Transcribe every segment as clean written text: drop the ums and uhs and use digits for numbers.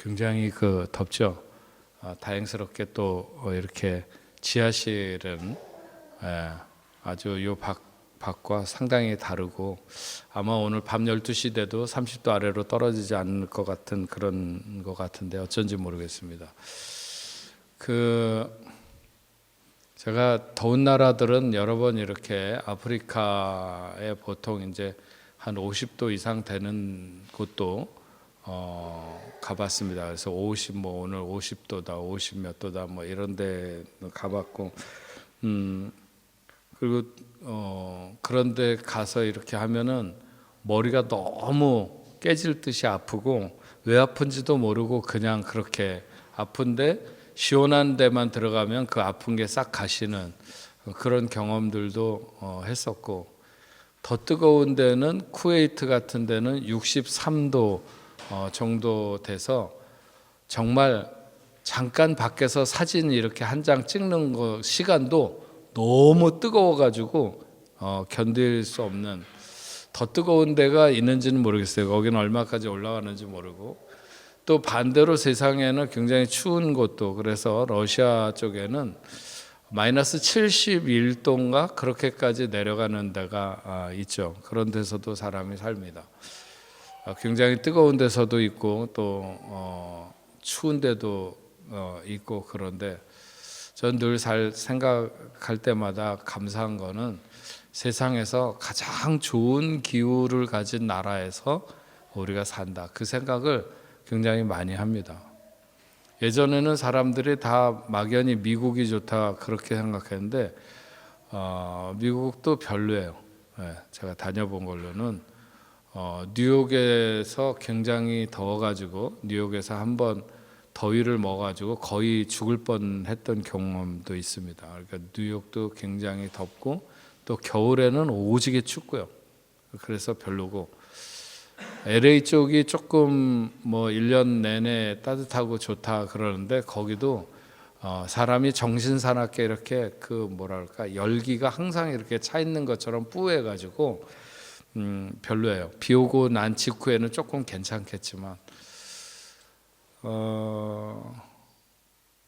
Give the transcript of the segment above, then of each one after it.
굉장히 덥죠. 다행스럽게 또 이렇게 지하실은 아주 요 밖과 상당히 다르고 아마 오늘 밤 12시 돼도 30도 아래로 떨어지지 않을 것 같은 그런 것 같은데 어쩐지 모르겠습니다. 제가 더운 나라들은 여러 번 이렇게 아프리카에 보통 이제 한 50도 이상 되는 곳도 가봤습니다. 그래서 오늘 50도다, 50 몇 도다 뭐 이런 데 가봤고, 그리고 그런데 가서 이렇게 하면은 머리가 너무 깨질 듯이 아프고 왜 아픈지도 모르고 그냥 그렇게 아픈데 시원한 데만 들어가면 그 아픈 게 싹 가시는 그런 경험들도 했었고, 더 뜨거운 데는 쿠웨이트 같은 데는 63도 정도 돼서 정말 잠깐 밖에서 사진 이렇게 한 장 찍는 거 시간도 너무 뜨거워가지고 견딜 수 없는, 더 뜨거운 데가 있는지는 모르겠어요. 거기는 얼마까지 올라가는지 모르고, 또 반대로 세상에는 굉장히 추운 곳도, 그래서 러시아 쪽에는 마이너스 71도인가 그렇게까지 내려가는 데가 있죠. 그런 데서도 사람이 삽니다. 굉장히 뜨거운 데서도 있고 또 추운 데도 있고, 그런데 전 늘 생각할 때마다 감사한 거는 세상에서 가장 좋은 기후를 가진 나라에서 우리가 산다, 그 생각을 굉장히 많이 합니다. 예전에는 사람들이 다 막연히 미국이 좋다 그렇게 생각했는데 미국도 별로예요. 제가 다녀본 걸로는 뉴욕에서 굉장히 더워가지고 뉴욕에서 한번 더위를 먹어가지고 거의 죽을 뻔했던 경험도 있습니다. 그러니까 뉴욕도 굉장히 덥고 또 겨울에는 오지게 춥고요. 그래서 별로고, LA 쪽이 조금 뭐 1년 내내 따뜻하고 좋다 그러는데 거기도 사람이 정신사납게 이렇게 열기가 항상 이렇게 차 있는 것처럼 뿌해가지고 별로예요. 비 오고 난 직후에는 조금 괜찮겠지만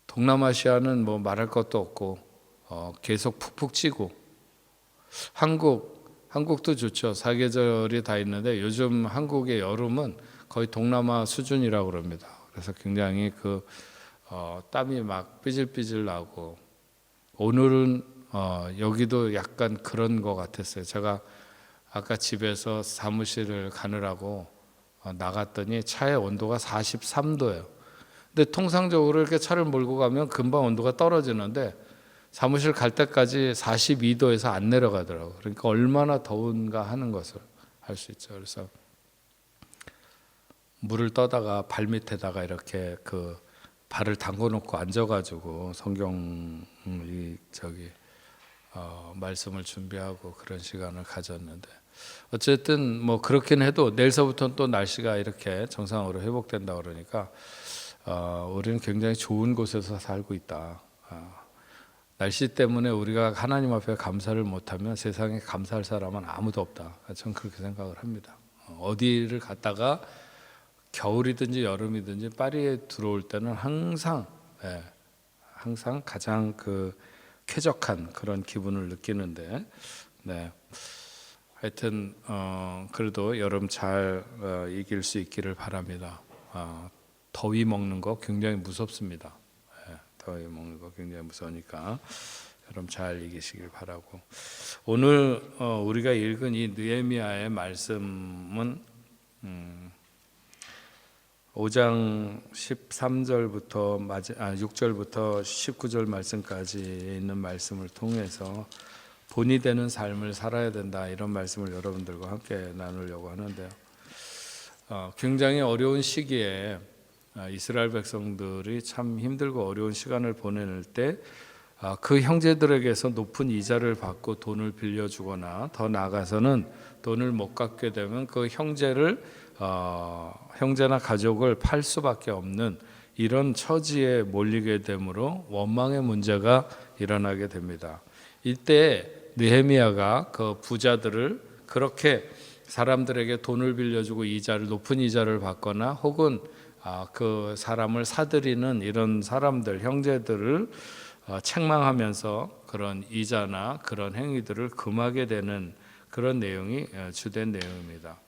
동남아시아는 뭐 말할 것도 없고 계속 푹푹 찌고, 한국도 좋죠. 사계절이 다 있는데 요즘 한국의 여름은 거의 동남아 수준이라고 그럽니다. 그래서 굉장히 땀이 막 삐질삐질 나고, 오늘은 여기도 약간 그런 것 같았어요. 제가 아까 집에서 사무실을 가느라고 나갔더니 차의 온도가 43도예요. 근데 통상적으로 이렇게 차를 몰고 가면 금방 온도가 떨어지는데 사무실 갈 때까지 42도에서 안 내려가더라고요. 그러니까 얼마나 더운가 하는 것을 알 수 있죠. 그래서 물을 떠다가 발 밑에다가 이렇게 발을 담궈 놓고 앉아가지고 성경 말씀을 준비하고 그런 시간을 가졌는데, 어쨌든 뭐 그렇긴 해도 내일서부터는 또 날씨가 이렇게 정상으로 회복된다 그러니까 우리는 굉장히 좋은 곳에서 살고 있다. 날씨 때문에 우리가 하나님 앞에 감사를 못하면 세상에 감사할 사람은 아무도 없다. 저는 그렇게 생각을 합니다. 어디를 갔다가 겨울이든지 여름이든지 파리에 들어올 때는 항상 가장 쾌적한 그런 기분을 느끼는데, 하여튼 그래도 여름 잘 이길 수 있기를 바랍니다. 더위 먹는 거 굉장히 무섭습니다. 더위 먹는 거 굉장히 무서우니까 여러분 잘 이기시길 바라고, 오늘 우리가 읽은 이 느헤미야의 말씀은 5장 13절부터 6절부터 19절 말씀까지 있는 말씀을 통해서 본이 되는 삶을 살아야 된다, 이런 말씀을 여러분들과 함께 나누려고 하는데요. 굉장히 어려운 시기에 이스라엘 백성들이 참 힘들고 어려운 시간을 보낼 때 그 형제들에게서 높은 이자를 받고 돈을 빌려주거나 더 나아가서는 돈을 못 갚게 되면 그 형제나 가족을 팔 수밖에 없는 이런 처지에 몰리게 되므로 원망의 문제가 일어나게 됩니다. 이때 느헤미야가 그 부자들을 그렇게 사람들에게 돈을 빌려주고 높은 이자를 받거나 혹은 그 사람을 사들이는 이런 사람들, 형제들을 책망하면서 그런 이자나 그런 행위들을 금하게 되는 그런 내용이 주된 내용입니다.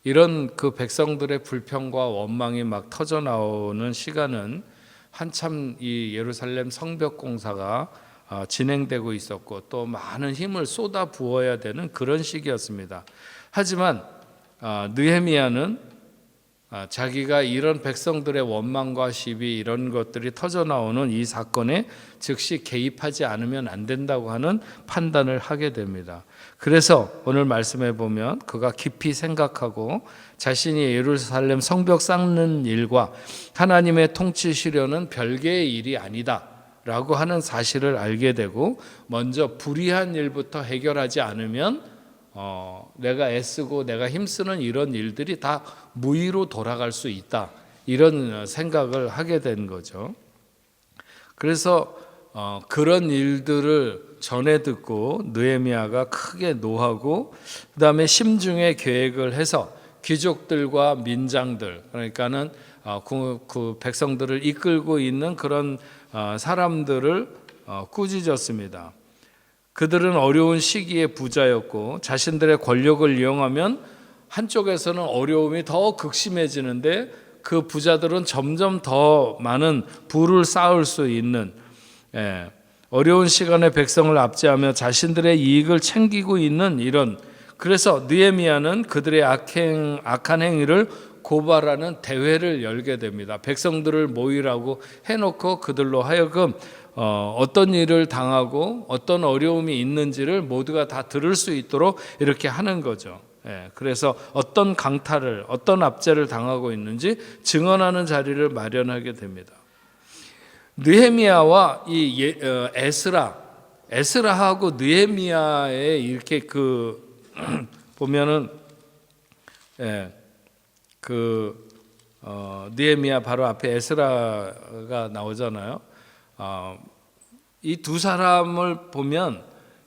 이런 그 백성들의 불평과 원망이 막 터져 나오는 시간은 한참 이 예루살렘 성벽 공사가 진행되고 있었고 또 많은 힘을 쏟아 부어야 되는 그런 시기였습니다. 하지만 느헤미야는 자기가 이런 백성들의 원망과 시비 이런 것들이 터져 나오는 이 사건에 즉시 개입하지 않으면 안 된다고 하는 판단을 하게 됩니다. 그래서 오늘 말씀해 보면 그가 깊이 생각하고 자신이 예루살렘 성벽 쌓는 일과 하나님의 통치시려는 별개의 일이 아니다 라고 하는 사실을 알게 되고 먼저 불의한 일부터 해결하지 않으면 내가 애쓰고 내가 힘쓰는 이런 일들이 다 무의로 돌아갈 수 있다 이런 생각을 하게 된 거죠. 그래서 그런 일들을 전해 듣고 느헤미야가 크게 노하고 그 다음에 심중에 계획을 해서 귀족들과 민장들 그러니까는 그 백성들을 이끌고 있는 그런 사람들을 꾸짖었습니다. 그들은 어려운 시기에 부자였고 자신들의 권력을 이용하면 한쪽에서는 어려움이 더 극심해지는데 그 부자들은 점점 더 많은 부를 쌓을 수 있는 어려운 시간에 백성을 압제하며 자신들의 이익을 챙기고 있는 이런 그래서 느헤미야는 그들의 악한 행위를 고발하는 대회를 열게 됩니다. 백성들을 모이라고 해놓고 그들로 하여금 어떤 일을 당하고 어떤 어려움이 있는지를 모두가 다 들을 수 있도록 이렇게 하는 거죠. 그래서 어떤 강탈을 어떤 압제를 당하고 있는지 증언하는 자리를 마련하게 됩니다. 느헤미야와 이 에스라하고 느헤미야의 이렇게 보면은 느헤미야 바로 앞에 에스라가 나오잖아요. 이 두 사람을 보면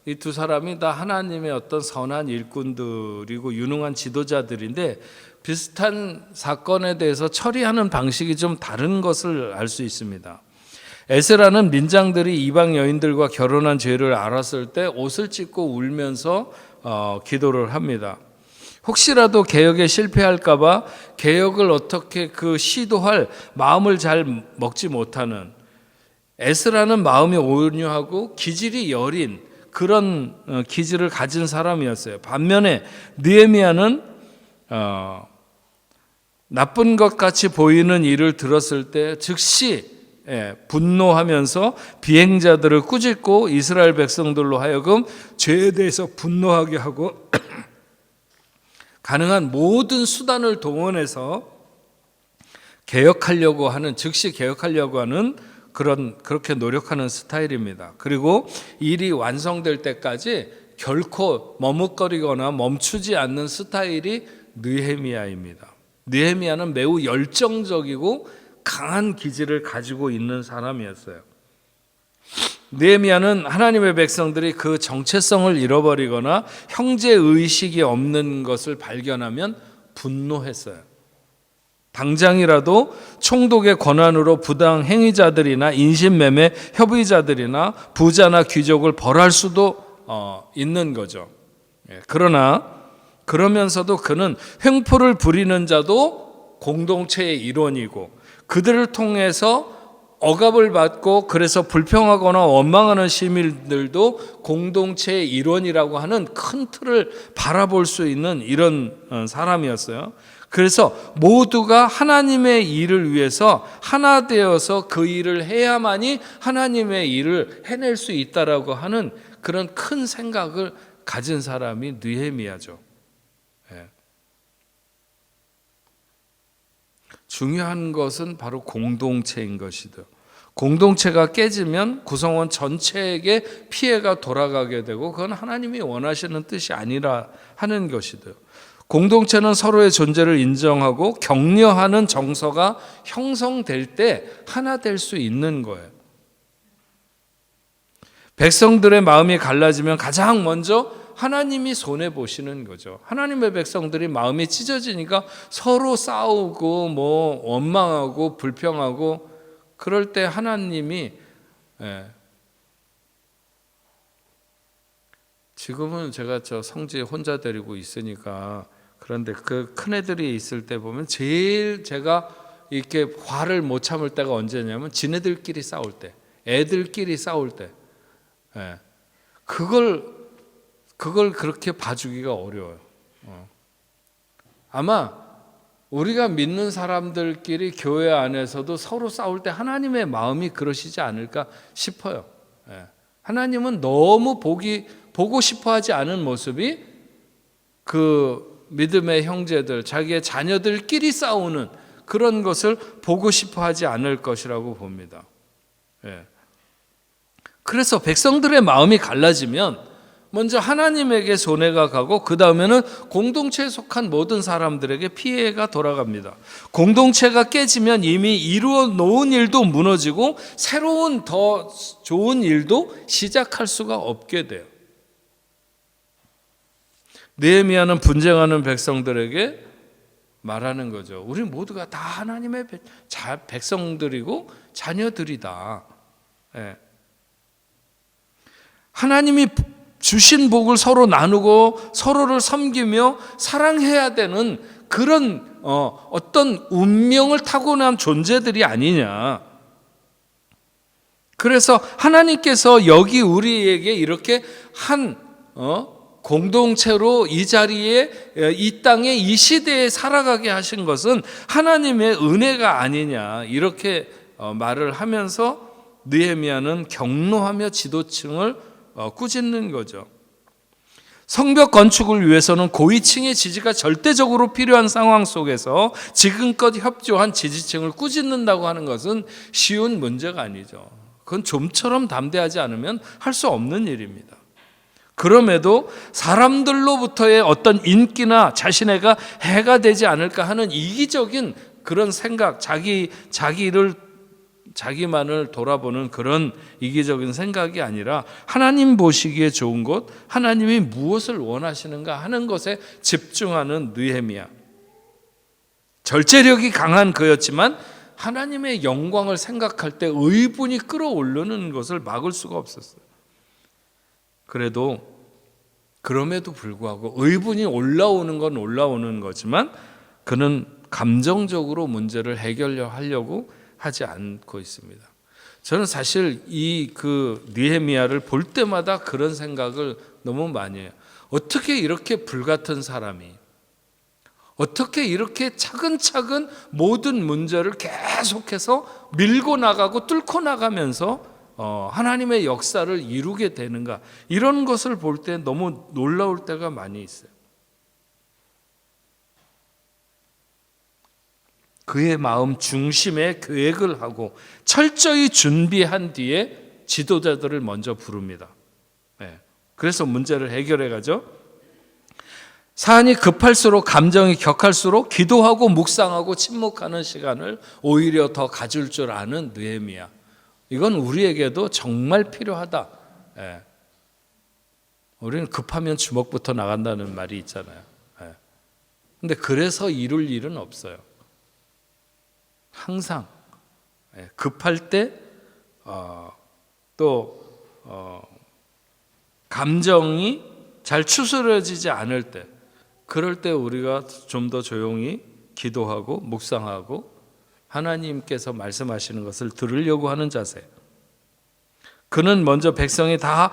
이 두 사람이 다 하나님의 어떤 선한 일꾼들이고 유능한 지도자들인데 비슷한 사건에 대해서 처리하는 방식이 좀 다른 것을 알 수 있습니다. 에스라는 민장들이 이방 여인들과 결혼한 죄를 알았을 때 옷을 찢고 울면서 기도를 합니다. 혹시라도 개혁에 실패할까 봐 개혁을 어떻게 시도할 마음을 잘 먹지 못하는 에스라는 마음이 온유하고 기질이 여린 그런 기질을 가진 사람이었어요. 반면에 느헤미야는 나쁜 것 같이 보이는 일을 들었을 때 즉시 분노하면서 비행자들을 꾸짖고 이스라엘 백성들로 하여금 죄에 대해서 분노하게 하고 가능한 모든 수단을 동원해서 즉시 개혁하려고 하는 그렇게 노력하는 스타일입니다. 그리고 일이 완성될 때까지 결코 머뭇거리거나 멈추지 않는 스타일이 느헤미야입니다. 느헤미야는 매우 열정적이고 강한 기질을 가지고 있는 사람이었어요. 느헤미야는 하나님의 백성들이 그 정체성을 잃어버리거나 형제의식이 없는 것을 발견하면 분노했어요. 당장이라도 총독의 권한으로 부당 행위자들이나 인신매매 협의자들이나 부자나 귀족을 벌할 수도 있는 거죠. 그러면서도 그는 횡포를 부리는 자도 공동체의 일원이고 그들을 통해서 억압을 받고 그래서 불평하거나 원망하는 시민들도 공동체의 일원이라고 하는 큰 틀을 바라볼 수 있는 이런 사람이었어요. 그래서 모두가 하나님의 일을 위해서 하나 되어서 그 일을 해야만이 하나님의 일을 해낼 수 있다라고 하는 그런 큰 생각을 가진 사람이 느헤미야죠. 중요한 것은 바로 공동체인 것이죠. 공동체가 깨지면 구성원 전체에게 피해가 돌아가게 되고 그건 하나님이 원하시는 뜻이 아니라 하는 것이죠. 공동체는 서로의 존재를 인정하고 격려하는 정서가 형성될 때 하나 될 수 있는 거예요. 백성들의 마음이 갈라지면 가장 먼저 하나님이 손해 보시는 거죠. 하나님의 백성들이 마음이 찢어지니까 서로 싸우고 뭐 원망하고 불평하고 그럴 때 하나님이 지금은 제가 저 성지에 혼자 데리고 있으니까 그런데 그 큰애들이 있을 때 보면 제일 제가 이렇게 화를 못 참을 때가 언제냐면 지네들끼리 싸울 때, 애들끼리 싸울 때, 그걸 그렇게 봐주기가 어려워요. 아마 우리가 믿는 사람들끼리 교회 안에서도 서로 싸울 때 하나님의 마음이 그러시지 않을까 싶어요. 하나님은 너무 보고 싶어하지 않은 모습이 그 믿음의 형제들, 자기의 자녀들끼리 싸우는 그런 것을 보고 싶어하지 않을 것이라고 봅니다. 그래서 백성들의 마음이 갈라지면 먼저 하나님에게 손해가 가고 그 다음에는 공동체에 속한 모든 사람들에게 피해가 돌아갑니다. 공동체가 깨지면 이미 이루어 놓은 일도 무너지고 새로운 더 좋은 일도 시작할 수가 없게 돼요. 느헤미야는 분쟁하는 백성들에게 말하는 거죠. 우리 모두가 다 하나님의 백성들이고 자녀들이다. 하나님이 주신 복을 서로 나누고 서로를 섬기며 사랑해야 되는 그런 어떤 운명을 타고난 존재들이 아니냐. 그래서 하나님께서 여기 우리에게 이렇게 한 공동체로 이 자리에 이 땅에 이 시대에 살아가게 하신 것은 하나님의 은혜가 아니냐 이렇게 말을 하면서 느헤미야는 격노하며 지도층을 꾸짖는 거죠. 성벽 건축을 위해서는 고위층의 지지가 절대적으로 필요한 상황 속에서 지금껏 협조한 지지층을 꾸짖는다고 하는 것은 쉬운 문제가 아니죠. 그건 좀처럼 담대하지 않으면 할 수 없는 일입니다. 그럼에도 사람들로부터의 어떤 인기나 자신애가 해가 되지 않을까 하는 이기적인 그런 생각, 자기만을 돌아보는 그런 이기적인 생각이 아니라 하나님 보시기에 좋은 것, 하나님이 무엇을 원하시는가 하는 것에 집중하는 느헤미야. 절제력이 강한 그였지만 하나님의 영광을 생각할 때 의분이 끌어오르는 것을 막을 수가 없었어요. 그럼에도 불구하고 의분이 올라오는 건 올라오는 거지만 그는 감정적으로 문제를 해결하려고 하지 않고 있습니다. 저는 사실 이 느헤미야를 볼 때마다 그런 생각을 너무 많이 해요. 어떻게 이렇게 불같은 사람이, 어떻게 이렇게 차근차근 모든 문제를 계속해서 밀고 나가고 뚫고 나가면서 하나님의 역사를 이루게 되는가, 이런 것을 볼 때 너무 놀라울 때가 많이 있어요. 그의 마음 중심에 계획을 하고 철저히 준비한 뒤에 지도자들을 먼저 부릅니다. 그래서 문제를 해결해 가죠. 사안이 급할수록, 감정이 격할수록 기도하고 묵상하고 침묵하는 시간을 오히려 더 가질 줄 아는 느헤미야. 이건 우리에게도 정말 필요하다. 우리는 급하면 주먹부터 나간다는 말이 있잖아요. 근데 그래서 이룰 일은 없어요. 항상 급할 때 또 감정이 잘 추스러지지 않을 때, 그럴 때 우리가 좀 더 조용히 기도하고 묵상하고 하나님께서 말씀하시는 것을 들으려고 하는 자세. 그는 먼저 백성이 다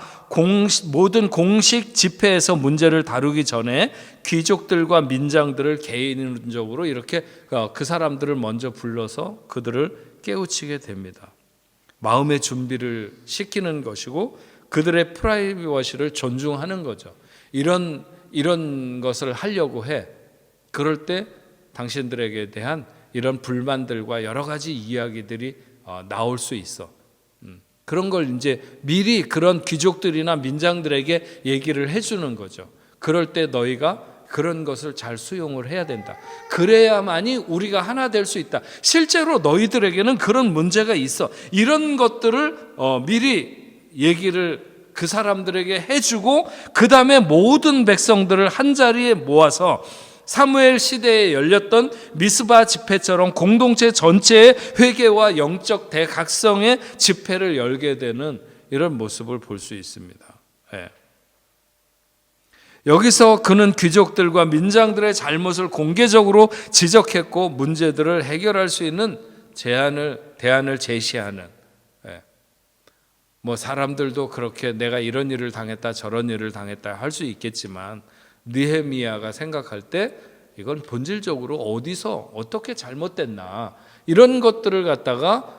모든 공식 집회에서 문제를 다루기 전에 귀족들과 민장들을 개인적으로 이렇게 그 사람들을 먼저 불러서 그들을 깨우치게 됩니다. 마음의 준비를 시키는 것이고 그들의 프라이버시를 존중하는 거죠. 이런 것을 하려고 해. 그럴 때 당신들에게 대한 이런 불만들과 여러 가지 이야기들이 나올 수 있어. 그런 걸 이제 미리 그런 귀족들이나 민장들에게 얘기를 해주는 거죠. 그럴 때 너희가 그런 것을 잘 수용을 해야 된다. 그래야만이 우리가 하나 될 수 있다. 실제로 너희들에게는 그런 문제가 있어. 이런 것들을 미리 얘기를 그 사람들에게 해주고 그 다음에 모든 백성들을 한자리에 모아서 사무엘 시대에 열렸던 미스바 집회처럼 공동체 전체의 회개와 영적 대각성의 집회를 열게 되는 이런 모습을 볼 수 있습니다. 예. 여기서 그는 귀족들과 민장들의 잘못을 공개적으로 지적했고 문제들을 해결할 수 있는 대안을 제시하는, 뭐 사람들도 그렇게 내가 이런 일을 당했다 저런 일을 당했다 할 수 있겠지만 느헤미야가 생각할 때 이건 본질적으로 어디서 어떻게 잘못됐나 이런 것들을 갖다가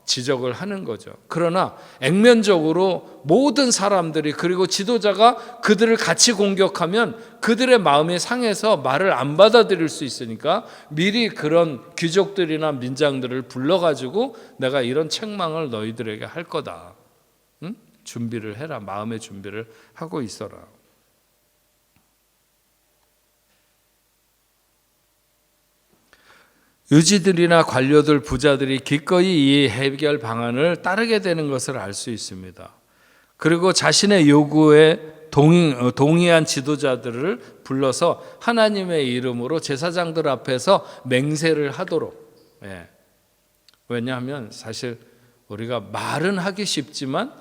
지적을 하는 거죠. 그러나 액면적으로 모든 사람들이 그리고 지도자가 그들을 같이 공격하면 그들의 마음이 상해서 말을 안 받아들일 수 있으니까 미리 그런 귀족들이나 민장들을 불러가지고 내가 이런 책망을 너희들에게 할 거다. 응? 준비를 해라. 마음의 준비를 하고 있어라. 유지들이나 관료들, 부자들이 기꺼이 이 해결 방안을 따르게 되는 것을 알 수 있습니다. 그리고 자신의 요구에 동의한 지도자들을 불러서 하나님의 이름으로 제사장들 앞에서 맹세를 하도록. 왜냐하면 사실 우리가 말은 하기 쉽지만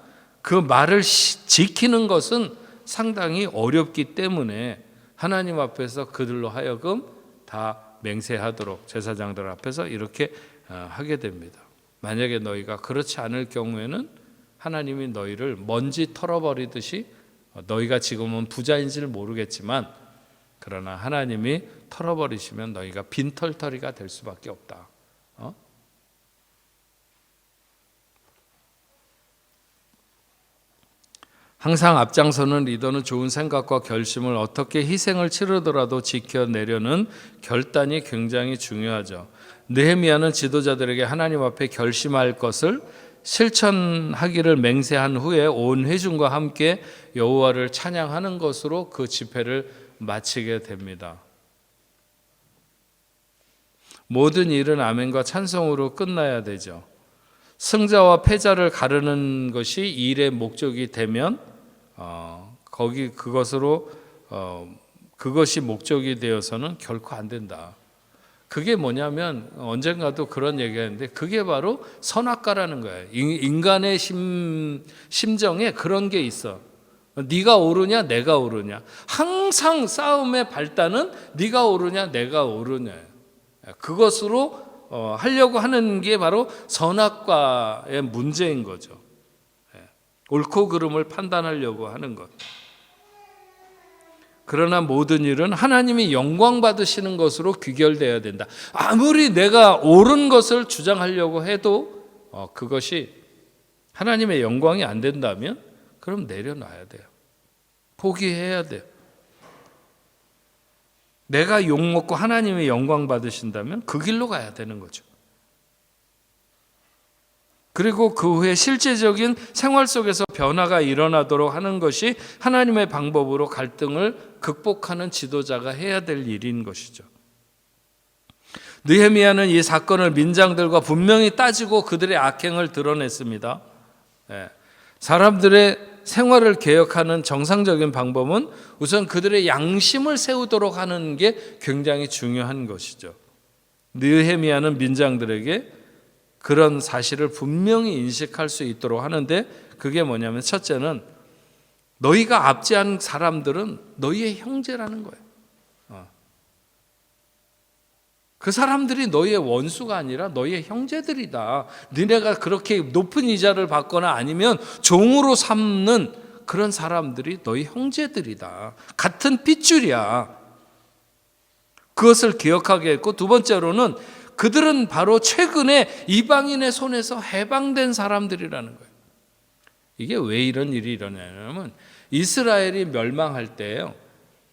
그 말을 지키는 것은 상당히 어렵기 때문에 하나님 앞에서 그들로 하여금 다 맹세하도록 제사장들 앞에서 이렇게 하게 됩니다. 만약에 너희가 그렇지 않을 경우에는 하나님이 너희를 먼지 털어버리듯이, 너희가 지금은 부자인지를 모르겠지만 그러나 하나님이 털어버리시면 너희가 빈털터리가 될 수밖에 없다. 항상 앞장서는 리더는 좋은 생각과 결심을 어떻게 희생을 치르더라도 지켜내려는 결단이 굉장히 중요하죠. 느헤미야는 지도자들에게 하나님 앞에 결심할 것을 실천하기를 맹세한 후에 온 회중과 함께 여호와를 찬양하는 것으로 그 집회를 마치게 됩니다. 모든 일은 아멘과 찬송으로 끝나야 되죠. 승자와 패자를 가르는 것이 일의 목적이 되면 그것이 목적이 되어서는 결코 안 된다. 그게 뭐냐면 언젠가도 그런 얘기했는데 그게 바로 선악과라는 거예요. 인간의 심정에 그런 게 있어. 네가 옳으냐 내가 옳으냐. 항상 싸움의 발단은 네가 옳으냐 내가 옳으냐. 그것으로 하려고 하는 게 바로 선악과의 문제인 거죠. 옳고 그름을 판단하려고 하는 것. 그러나 모든 일은 하나님이 영광 받으시는 것으로 귀결되어야 된다. 아무리 내가 옳은 것을 주장하려고 해도 그것이 하나님의 영광이 안 된다면 그럼 내려놔야 돼요. 포기해야 돼요. 내가 욕먹고 하나님의 영광 받으신다면 그 길로 가야 되는 거죠. 그리고 그 후에 실제적인 생활 속에서 변화가 일어나도록 하는 것이 하나님의 방법으로 갈등을 극복하는 지도자가 해야 될 일인 것이죠. 느헤미야는 이 사건을 민장들과 분명히 따지고 그들의 악행을 드러냈습니다. 사람들의 생활을 개혁하는 정상적인 방법은 우선 그들의 양심을 세우도록 하는 게 굉장히 중요한 것이죠. 느헤미야는 민장들에게 그런 사실을 분명히 인식할 수 있도록 하는데 그게 뭐냐면 첫째는 너희가 압제한 사람들은 너희의 형제라는 거예요. 그 사람들이 너희의 원수가 아니라 너희의 형제들이다. 너네가 그렇게 높은 이자를 받거나 아니면 종으로 삼는 그런 사람들이 너희 형제들이다. 같은 핏줄이야. 그것을 기억하게 했고 두 번째로는 그들은 바로 최근에 이방인의 손에서 해방된 사람들이라는 거예요. 이게 왜 이런 일이 일어나냐면 이스라엘이 멸망할 때요,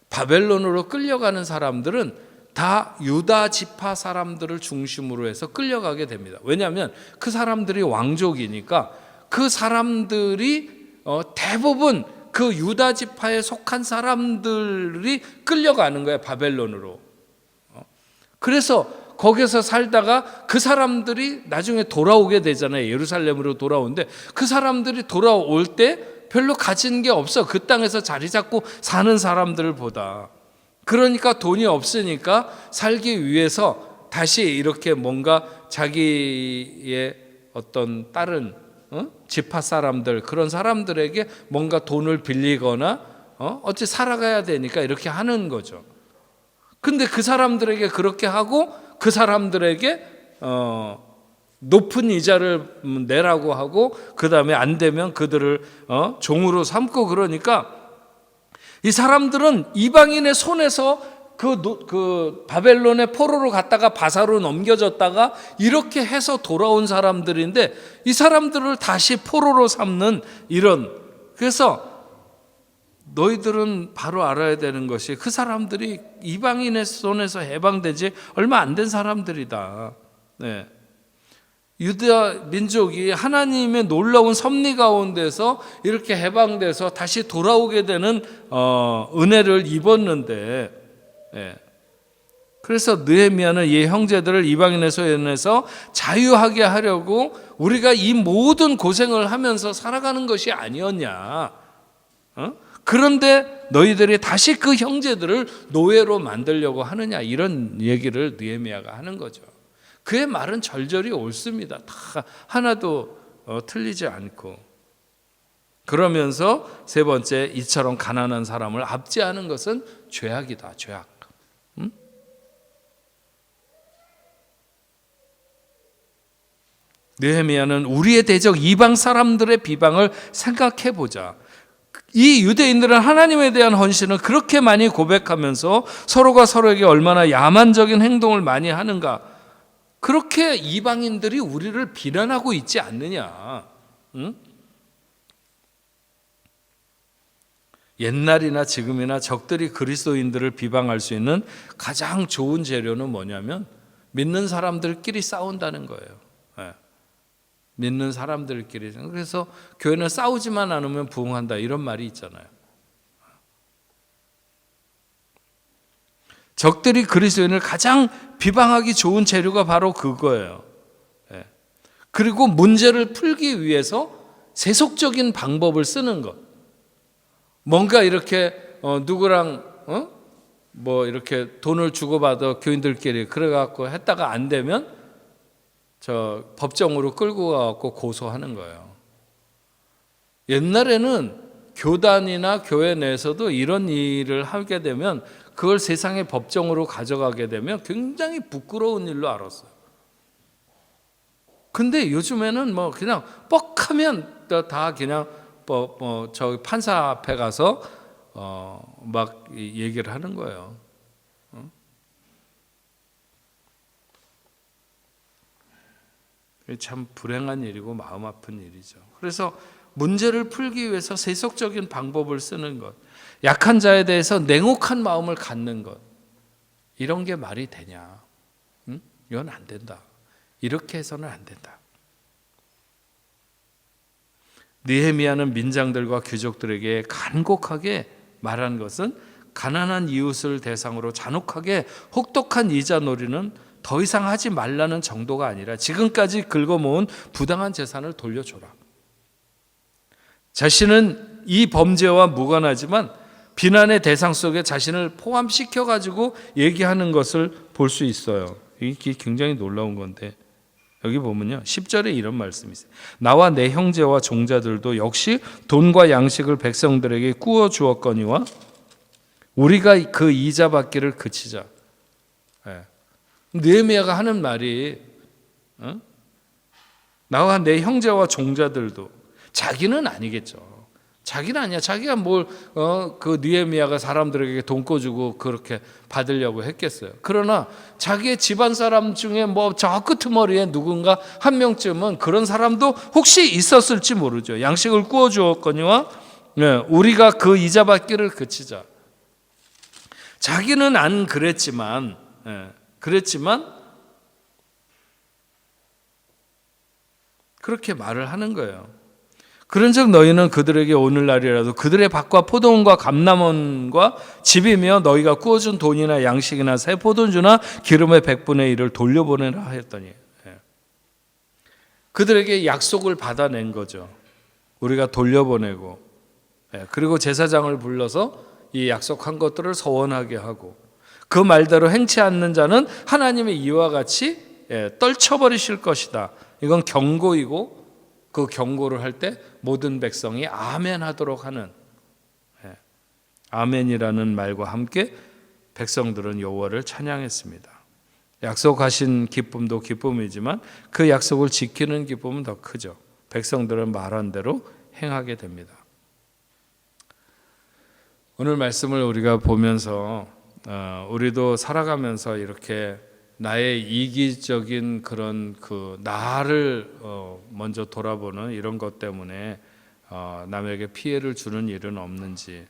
바벨론으로 끌려가는 사람들은 다 유다 지파 사람들을 중심으로 해서 끌려가게 됩니다. 왜냐하면 그 사람들이 왕족이니까 그 사람들이 대부분 그 유다 지파에 속한 사람들이 끌려가는 거예요, 바벨론으로. 그래서 거기서 살다가 그 사람들이 나중에 돌아오게 되잖아요. 예루살렘으로 돌아오는데 그 사람들이 돌아올 때 별로 가진 게 없어. 그 땅에서 자리 잡고 사는 사람들보다. 그러니까 돈이 없으니까 살기 위해서 다시 이렇게 뭔가 자기의 어떤 다른 지파 사람들, 그런 사람들에게 뭔가 돈을 빌리거나 어찌 살아가야 되니까 이렇게 하는 거죠. 근데 그 사람들에게 그렇게 하고 그 사람들에게 높은 이자를 내라고 하고 그 다음에 안 되면 그들을 종으로 삼고, 그러니까 이 사람들은 이방인의 손에서 그 바벨론의 포로로 갔다가 바사로 넘겨졌다가 이렇게 해서 돌아온 사람들인데, 이 사람들을 다시 포로로 삼는 이런, 그래서 너희들은 바로 알아야 되는 것이 그 사람들이 이방인의 손에서 해방되지 얼마 안 된 사람들이다. 네. 유다 민족이 하나님의 놀라운 섭리 가운데서 이렇게 해방돼서 다시 돌아오게 되는 은혜를 입었는데, 네. 그래서 느헤미야는 이 형제들을 이방인의 손에서 자유하게 하려고 우리가 이 모든 고생을 하면서 살아가는 것이 아니었냐. 그런데 너희들이 다시 그 형제들을 노예로 만들려고 하느냐, 이런 얘기를 느헤미야가 하는 거죠. 그의 말은 절절히 옳습니다. 다 하나도 틀리지 않고. 그러면서 세 번째, 이처럼 가난한 사람을 압제하는 것은 죄악이다. 죄악. 느헤미야는 우리의 대적 이방 사람들의 비방을 생각해 보자. 이 유대인들은 하나님에 대한 헌신을 그렇게 많이 고백하면서 서로가 서로에게 얼마나 야만적인 행동을 많이 하는가. 그렇게 이방인들이 우리를 비난하고 있지 않느냐. 응? 옛날이나 지금이나 적들이 그리스도인들을 비방할 수 있는 가장 좋은 재료는 뭐냐면 믿는 사람들끼리 싸운다는 거예요. 네. 믿는 사람들끼리. 그래서 교회는 싸우지만 않으면 부흥한다, 이런 말이 있잖아요. 적들이 그리스도인을 가장 비방하기 좋은 재료가 바로 그거예요. 네. 그리고 문제를 풀기 위해서 세속적인 방법을 쓰는 것. 뭔가 이렇게 누구랑 뭐 이렇게 돈을 주고받아 교인들끼리 그래갖고 했다가 안 되면 저 법정으로 끌고 가갖고 고소하는 거예요. 옛날에는 교단이나 교회 내에서도 이런 일을 하게 되면 그걸 세상의 법정으로 가져가게 되면 굉장히 부끄러운 일로 알았어요. 근데 요즘에는 뭐 그냥 뻑하면 다 그냥 저 판사 앞에 가서 막 얘기를 하는 거예요. 참 불행한 일이고 마음 아픈 일이죠. 그래서 문제를 풀기 위해서 세속적인 방법을 쓰는 것, 약한 자에 대해서 냉혹한 마음을 갖는 것, 이런 게 말이 되냐? 이건 안 된다. 이렇게 해서는 안 된다. 느헤미야는 민장들과 귀족들에게 간곡하게 말한 것은 가난한 이웃을 대상으로 잔혹하게 혹독한 이자 놀이는 더 이상 하지 말라는 정도가 아니라 지금까지 긁어모은 부당한 재산을 돌려줘라. 자신은 이 범죄와 무관하지만 비난의 대상 속에 자신을 포함시켜가지고 얘기하는 것을 볼 수 있어요. 이게 굉장히 놀라운 건데, 여기 보면요 10절에 이런 말씀이 있어요. 나와 내 형제와 종자들도 역시 돈과 양식을 백성들에게 꾸어 주었거니와 우리가 그 이자 받기를 그치자. 느헤미야가 하는 말이 나와 내 형제와 종자들도, 자기는 아니겠죠. 자기는 아니야. 자기가 뭘 그 느헤미야가 사람들에게 돈 꿔주고 그렇게 받으려고 했겠어요. 그러나 자기의 집안 사람 중에 뭐 저 끄트머리에 누군가 한 명쯤은 그런 사람도 혹시 있었을지 모르죠. 양식을 구워 주었거니와 우리가 그 이자 받기를 그치자. 자기는 안 그랬지만 그렇게 말을 하는 거예요. 그런즉 너희는 그들에게 오늘날이라도 그들의 밭과 포도원과 감람원과 집이며 너희가 구워준 돈이나 양식이나 새 포도주나 기름의 100분의 1을 돌려보내라 했더니, 그들에게 약속을 받아낸 거죠. 우리가 돌려보내고 그리고 제사장을 불러서 이 약속한 것들을 서원하게 하고 그 말대로 행치 않는 자는 하나님의 이와 같이 떨쳐버리실 것이다. 이건 경고이고 그 경고를 할 때 모든 백성이 아멘 하도록 하는 아멘이라는 말과 함께 백성들은 여호와를 찬양했습니다. 약속하신 기쁨도 기쁨이지만 그 약속을 지키는 기쁨은 더 크죠. 백성들은 말한 대로 행하게 됩니다. 오늘 말씀을 우리가 보면서 우리도 살아가면서 이렇게 나의 이기적인 그런 그 나를 먼저 돌아보는 이런 것 때문에 남에게 피해를 주는 일은 없는지,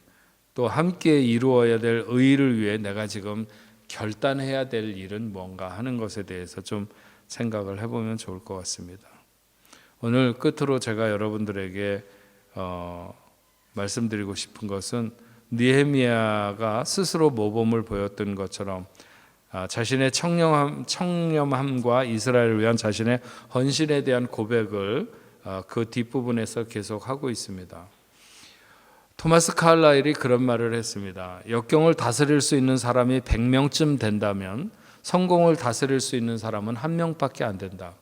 또 함께 이루어야 될 의를 위해 내가 지금 결단해야 될 일은 뭔가 하는 것에 대해서 좀 생각을 해보면 좋을 것 같습니다. 오늘 끝으로 제가 여러분들에게 말씀드리고 싶은 것은 느헤미야가 스스로 모범을 보였던 것처럼 자신의 청렴함과 이스라엘을 위한 자신의 헌신에 대한 고백을 그 뒷부분에서 계속하고 있습니다. 토마스 칼라일이 그런 말을 했습니다. 역경을 다스릴 수 있는 사람이 100명쯤 된다면 성공을 다스릴 수 있는 사람은 1명밖에 안 된다.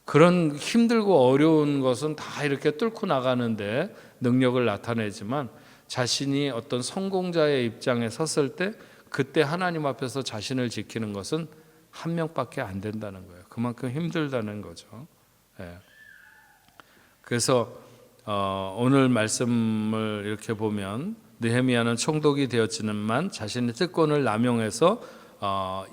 그런 힘들고 어려운 것은 다 이렇게 뚫고 나가는데 능력을 나타내지만 자신이 어떤 성공자의 입장에 섰을 때 그때 하나님 앞에서 자신을 지키는 것은 1명밖에 안 된다는 거예요. 그만큼 힘들다는 거죠. 그래서 오늘 말씀을 이렇게 보면 느헤미야는 총독이 되었지만 자신의 특권을 남용해서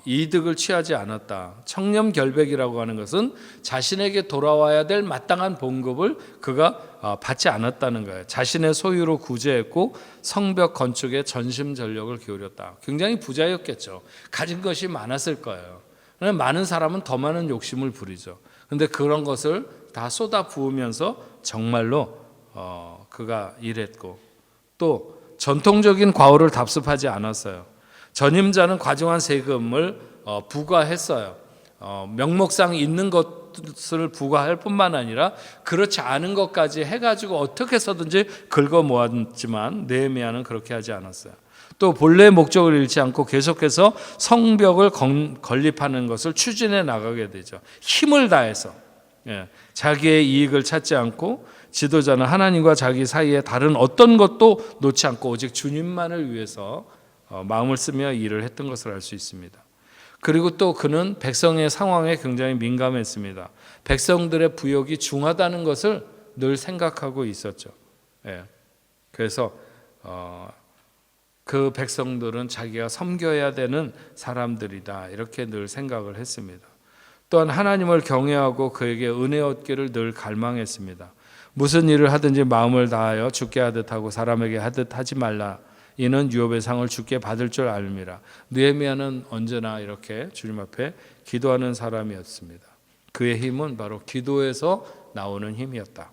이득을 취하지 않았다. 청렴결백이라고 하는 것은 자신에게 돌아와야 될 마땅한 봉급을 그가 받지 않았다는 거예요. 자신의 소유로 구제했고 성벽 건축에 전심전력을 기울였다. 굉장히 부자였겠죠. 가진 것이 많았을 거예요. 많은 사람은 더 많은 욕심을 부리죠. 그런데 그런 것을 다 쏟아 부으면서 정말로 그가 일했고, 또 전통적인 과오를 답습하지 않았어요. 전임자는 과중한 세금을 부과했어요. 명목상 있는 것을 부과할 뿐만 아니라 그렇지 않은 것까지 해가지고 어떻게 해서든지 긁어 모았지만 느헤미야는 그렇게 하지 않았어요. 또 본래의 목적을 잃지 않고 계속해서 성벽을 건립하는 것을 추진해 나가게 되죠. 힘을 다해서 자기의 이익을 찾지 않고, 지도자는 하나님과 자기 사이에 다른 어떤 것도 놓지 않고 오직 주님만을 위해서 마음을 쓰며 일을 했던 것을 알 수 있습니다. 그리고 또 그는 백성의 상황에 굉장히 민감했습니다. 백성들의 부역이 중하다는 것을 늘 생각하고 있었죠. 그래서 그 백성들은 자기가 섬겨야 되는 사람들이다, 이렇게 늘 생각을 했습니다. 또한 하나님을 경외하고 그에게 은혜 얻기를 늘 갈망했습니다. 무슨 일을 하든지 마음을 다하여 주께 하듯 하고 사람에게 하듯 하지 말라. 이는 유업의 상을 주께 받을 줄 알미라. 느헤미야는 언제나 이렇게 주님 앞에 기도하는 사람이었습니다. 그의 힘은 바로 기도에서 나오는 힘이었다.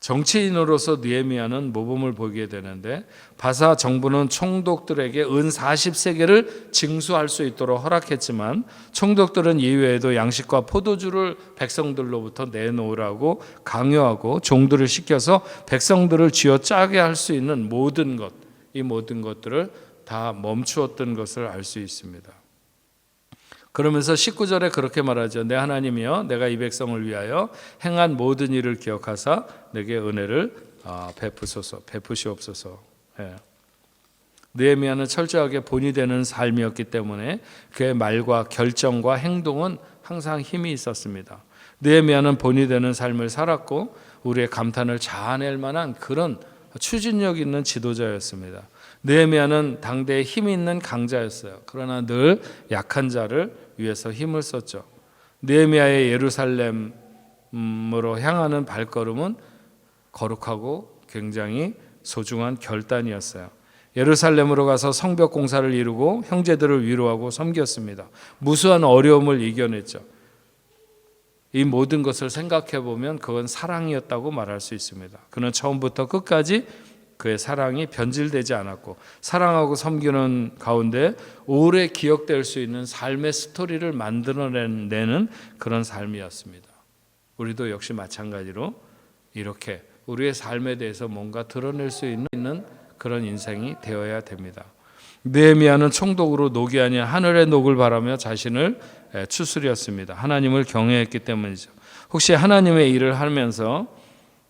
정치인으로서 느헤미야는 모범을 보이게 되는데, 바사 정부는 총독들에게 은 40세겔을 징수할 수 있도록 허락했지만 총독들은 이외에도 양식과 포도주를 백성들로부터 내놓으라고 강요하고 종들을 시켜서 백성들을 쥐어짜게 할 수 있는 모든 것, 이 모든 것들을 다 멈추었던 것을 알 수 있습니다. 그러면서 19절에 그렇게 말하죠. 내 하나님이여, 내가 이 백성을 위하여 행한 모든 일을 기억하사 내게 은혜를 베푸시옵소서. 느헤미야는 철저하게 본이 되는 삶이었기 때문에 그의 말과 결정과 행동은 항상 힘이 있었습니다. 느헤미야는 본이 되는 삶을 살았고 우리의 감탄을 자아낼 만한 그런 추진력 있는 지도자였습니다. 느헤미야는 당대에 힘이 있는 강자였어요. 그러나 늘 약한 자를 위해서 힘을 썼죠. 느헤미야의 예루살렘으로 향하는 발걸음은 거룩하고 굉장히 소중한 결단이었어요. 예루살렘으로 가서 성벽 공사를 이루고 형제들을 위로하고 섬겼습니다. 무수한 어려움을 이겨냈죠. 이 모든 것을 생각해 보면 그건 사랑이었다고 말할 수 있습니다. 그는 처음부터 끝까지 그의 사랑이 변질되지 않았고 사랑하고 섬기는 가운데 오래 기억될 수 있는 삶의 스토리를 만들어내는 그런 삶이었습니다. 우리도 역시 마찬가지로 이렇게 우리의 삶에 대해서 뭔가 드러낼 수 있는 그런 인생이 되어야 됩니다. 느헤미야는 총독으로 녹이 아닌 하늘의 녹을 바라며 자신을 추스렸습니다. 하나님을 경외했기 때문이죠. 혹시 하나님의 일을 하면서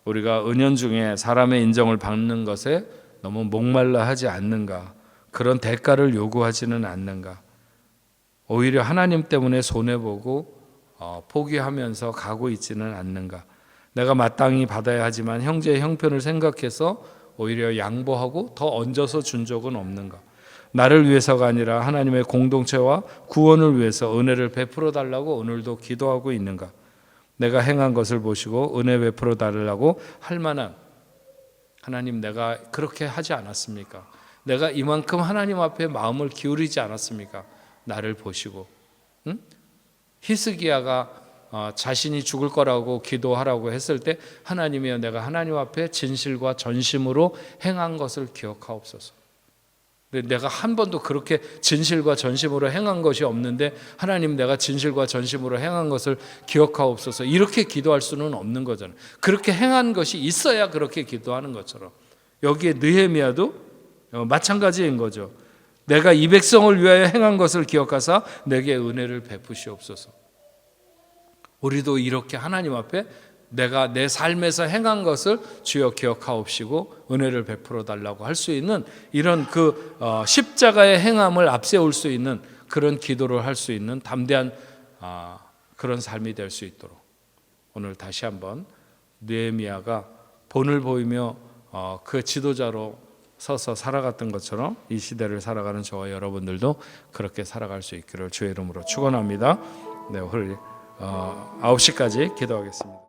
우리가 은연중에 사람의 인정을 받는 것에 너무 목말라 하지 않는가? 그런 대가를 요구하지는 않는가? 오히려 하나님 때문에 손해보고 포기하면서 가고 있지는 않는가? 내가 마땅히 받아야 하지만 형제의 형편을 생각해서 오히려 양보하고 더 얹어서 준 적은 없는가? 나를 위해서가 아니라 하나님의 공동체와 구원을 위해서 은혜를 베풀어 달라고 오늘도 기도하고 있는가? 내가 행한 것을 보시고 은혜 베풀어 달라고 할 만한, 하나님 내가 그렇게 하지 않았습니까? 내가 이만큼 하나님 앞에 마음을 기울이지 않았습니까? 나를 보시고. 히스기야가 자신이 죽을 거라고 기도하라고 했을 때 하나님이여 내가 하나님 앞에 진실과 전심으로 행한 것을 기억하옵소서. 근데 내가 한 번도 그렇게 진실과 전심으로 행한 것이 없는데 하나님 내가 진실과 전심으로 행한 것을 기억하옵소서 이렇게 기도할 수는 없는 거잖아요. 그렇게 행한 것이 있어야 그렇게 기도하는 것처럼 여기에 느헤미야도 마찬가지인 거죠. 내가 이 백성을 위하여 행한 것을 기억하사 내게 은혜를 베푸시옵소서. 우리도 이렇게 하나님 앞에 내가 내 삶에서 행한 것을 주여 기억하옵시고 은혜를 베풀어 달라고 할 수 있는 이런 그 십자가의 행함을 앞세울 수 있는 그런 기도를 할 수 있는 담대한 그런 삶이 될 수 있도록 오늘 다시 한번 느헤미야가 본을 보이며 그 지도자로 서서 살아갔던 것처럼 이 시대를 살아가는 저와 여러분들도 그렇게 살아갈 수 있기를 주의 이름으로 축원합니다. 네, 오늘 9시까지 기도하겠습니다.